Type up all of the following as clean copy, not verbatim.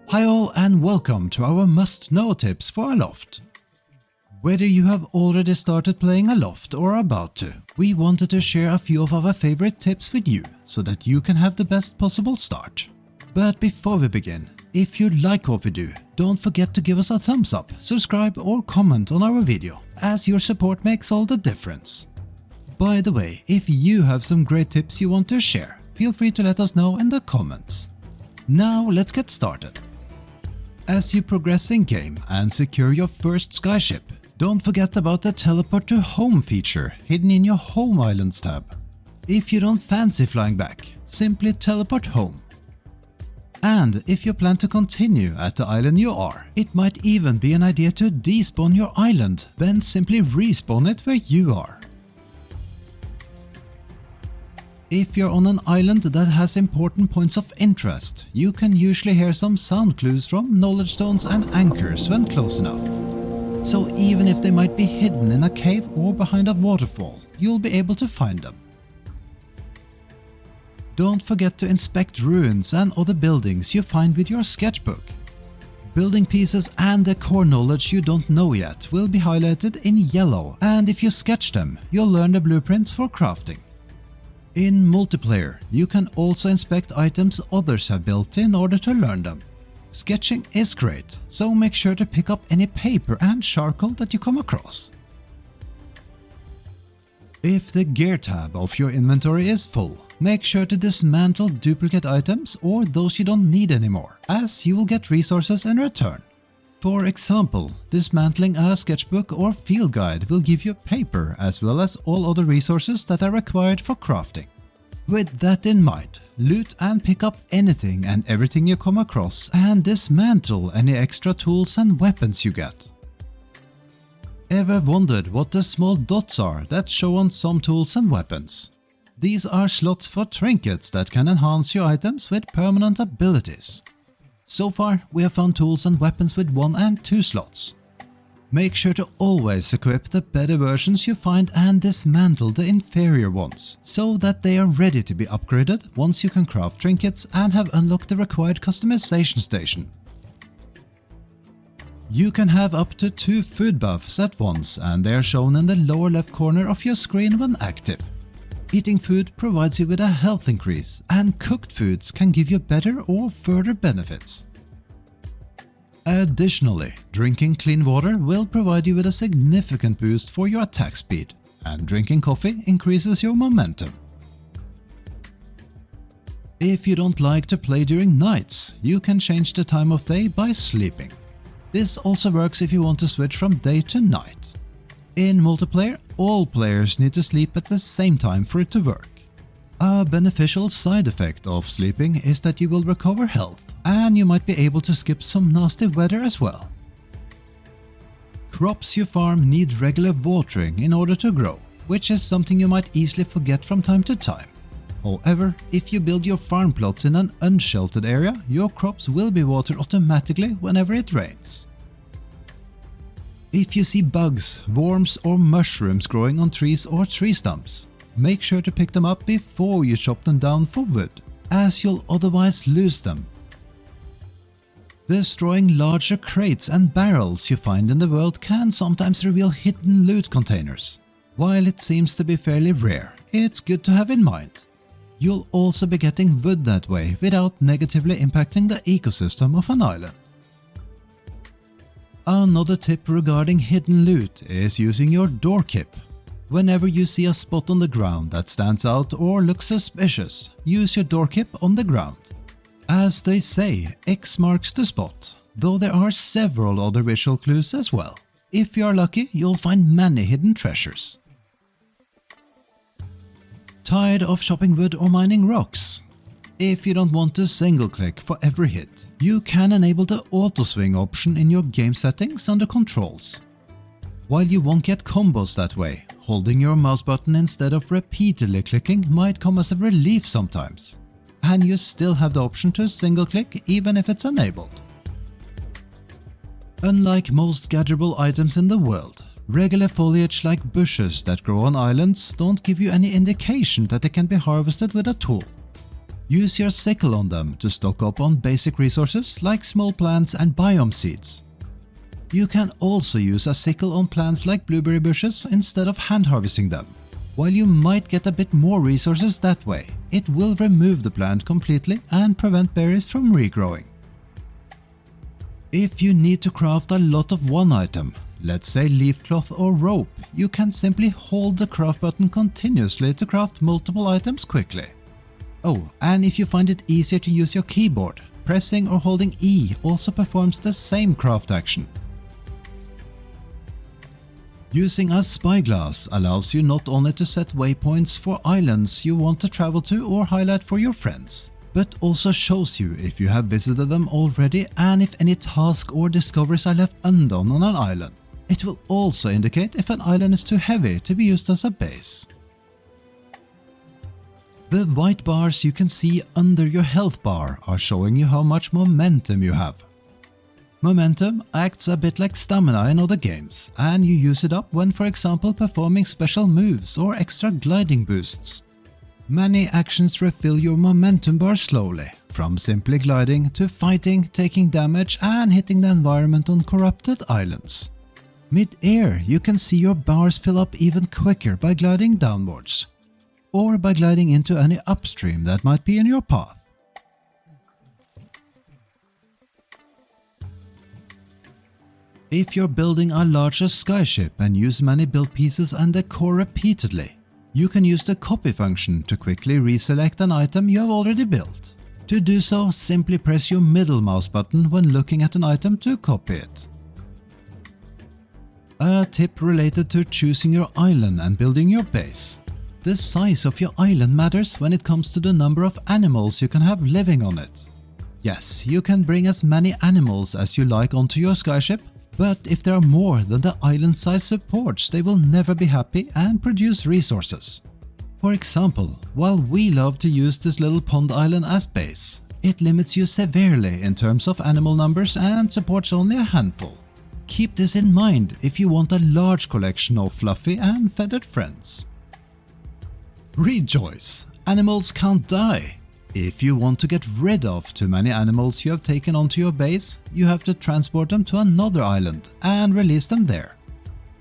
Hi all and welcome to our must-know tips for Aloft. Whether you have already started playing Aloft or are about to, we wanted to share a few of our favorite tips with you so that you can have the best possible start. But before we begin, if you like what we do, don't forget to give us a thumbs up, subscribe or comment on our video, as your support makes all the difference. By the way, if you have some great tips you want to share, feel free to let us know in the comments. Now let's get started. As you progress in game and secure your first skyship, don't forget about the Teleport to Home feature hidden in your Home Islands tab. If you don't fancy flying back, simply teleport home. And if you plan to continue at the island you are, it might even be an idea to despawn your island, then simply respawn it where you are. If you're on an island that has important points of interest, you can usually hear some sound clues from knowledge stones and anchors when close enough. So even if they might be hidden in a cave or behind a waterfall, you'll be able to find them. Don't forget to inspect ruins and other buildings you find with your sketchbook. Building pieces and decor knowledge you don't know yet will be highlighted in yellow, and if you sketch them, you'll learn the blueprints for crafting. In multiplayer, you can also inspect items others have built in order to learn them. Sketching is great, so make sure to pick up any paper and charcoal that you come across. If the gear tab of your inventory is full, make sure to dismantle duplicate items or those you don't need anymore, as you will get resources in return. For example, dismantling a sketchbook or field guide will give you paper as well as all other resources that are required for crafting. With that in mind, loot and pick up anything and everything you come across and dismantle any extra tools and weapons you get. Ever wondered what the small dots are that show on some tools and weapons? These are slots for trinkets that can enhance your items with permanent abilities. So far, we have found tools and weapons with 1 and 2 slots. Make sure to always equip the better versions you find and dismantle the inferior ones, so that they are ready to be upgraded once you can craft trinkets and have unlocked the required customization station. You can have up to 2 food buffs at once, and they are shown in the lower left corner of your screen when active. Eating food provides you with a health increase, and cooked foods can give you better or further benefits. Additionally, drinking clean water will provide you with a significant boost for your attack speed, and drinking coffee increases your momentum. If you don't like to play during nights, you can change the time of day by sleeping. This also works if you want to switch from day to night. In multiplayer, all players need to sleep at the same time for it to work. A beneficial side effect of sleeping is that you will recover health, and you might be able to skip some nasty weather as well. Crops you farm need regular watering in order to grow, which is something you might easily forget from time to time. However, if you build your farm plots in an unsheltered area, your crops will be watered automatically whenever it rains. If you see bugs, worms or mushrooms growing on trees or tree stumps, make sure to pick them up before you chop them down for wood, as you'll otherwise lose them. Destroying larger crates and barrels you find in the world can sometimes reveal hidden loot containers. While it seems to be fairly rare, it's good to have in mind. You'll also be getting wood that way without negatively impacting the ecosystem of an island. Another tip regarding hidden loot is using your door kip. Whenever you see a spot on the ground that stands out or looks suspicious, use your door kip on the ground. As they say, X marks the spot, though there are several other visual clues as well. If you are lucky, you'll find many hidden treasures. Tired of chopping wood or mining rocks? If you don't want to single click for every hit, you can enable the auto swing option in your game settings under controls. While you won't get combos that way, holding your mouse button instead of repeatedly clicking might come as a relief sometimes. And you still have the option to single click even if it's enabled. Unlike most gatherable items in the world, regular foliage like bushes that grow on islands don't give you any indication that they can be harvested with a tool. Use your sickle on them to stock up on basic resources like small plants and biome seeds. You can also use a sickle on plants like blueberry bushes instead of hand harvesting them. While you might get a bit more resources that way, it will remove the plant completely and prevent berries from regrowing. If you need to craft a lot of one item, let's say leaf cloth or rope, you can simply hold the craft button continuously to craft multiple items quickly. Oh, and if you find it easier to use your keyboard, pressing or holding E also performs the same craft action. Using a Spyglass allows you not only to set waypoints for islands you want to travel to or highlight for your friends, but also shows you if you have visited them already and if any tasks or discoveries are left undone on an island. It will also indicate if an island is too heavy to be used as a base. The white bars you can see under your health bar are showing you how much momentum you have. Momentum acts a bit like stamina in other games, and you use it up when, for example, performing special moves or extra gliding boosts. Many actions refill your momentum bar slowly, from simply gliding to fighting, taking damage and hitting the environment on corrupted islands. Mid-air, you can see your bars fill up even quicker by gliding downwards, or by gliding into any upstream that might be in your path. If you're building a larger skyship and use many build pieces and decor repeatedly, you can use the copy function to quickly reselect an item you have already built. To do so, simply press your middle mouse button when looking at an item to copy it. A tip related to choosing your island and building your base. The size of your island matters when it comes to the number of animals you can have living on it. Yes, you can bring as many animals as you like onto your skyship, but if there are more than the island size supports, they will never be happy and produce resources. For example, while we love to use this little pond island as base, it limits you severely in terms of animal numbers and supports only a handful. Keep this in mind if you want a large collection of fluffy and feathered friends. Rejoice! Animals can't die! If you want to get rid of too many animals you have taken onto your base, you have to transport them to another island and release them there.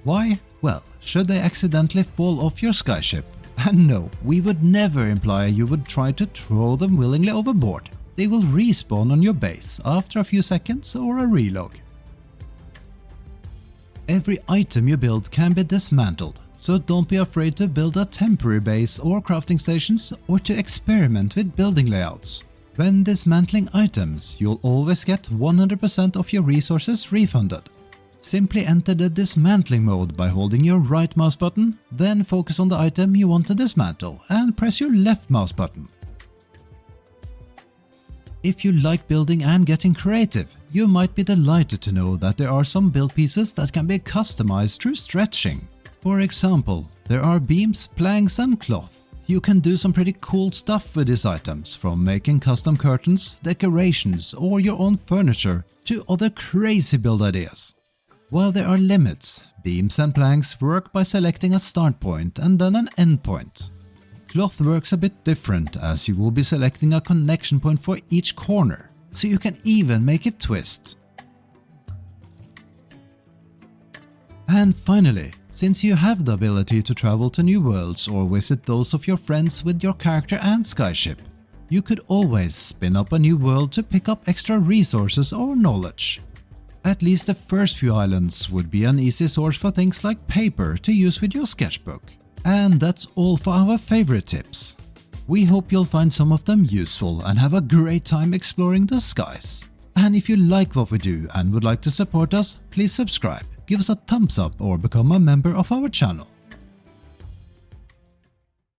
Why? Well, should they accidentally fall off your skyship? And no, we would never imply you would try to throw them willingly overboard. They will respawn on your base after a few seconds or a relog. Every item you build can be dismantled, so don't be afraid to build a temporary base or crafting stations or to experiment with building layouts. When dismantling items, you'll always get 100% of your resources refunded. Simply enter the dismantling mode by holding your right mouse button, then focus on the item you want to dismantle and press your left mouse button. If you like building and getting creative, you might be delighted to know that there are some build pieces that can be customized through stretching. For example, there are beams, planks and cloth. You can do some pretty cool stuff with these items, from making custom curtains, decorations or your own furniture to other crazy build ideas. While there are limits, beams and planks work by selecting a start point and then an end point. Cloth works a bit different, as you will be selecting a connection point for each corner, so you can even make it twist. And finally, since you have the ability to travel to new worlds or visit those of your friends with your character and skyship, you could always spin up a new world to pick up extra resources or knowledge. At least the first few islands would be an easy source for things like paper to use with your sketchbook. And that's all for our favorite tips. We hope you'll find some of them useful and have a great time exploring the skies. And if you like what we do and would like to support us, please subscribe, give us a thumbs up or become a member of our channel.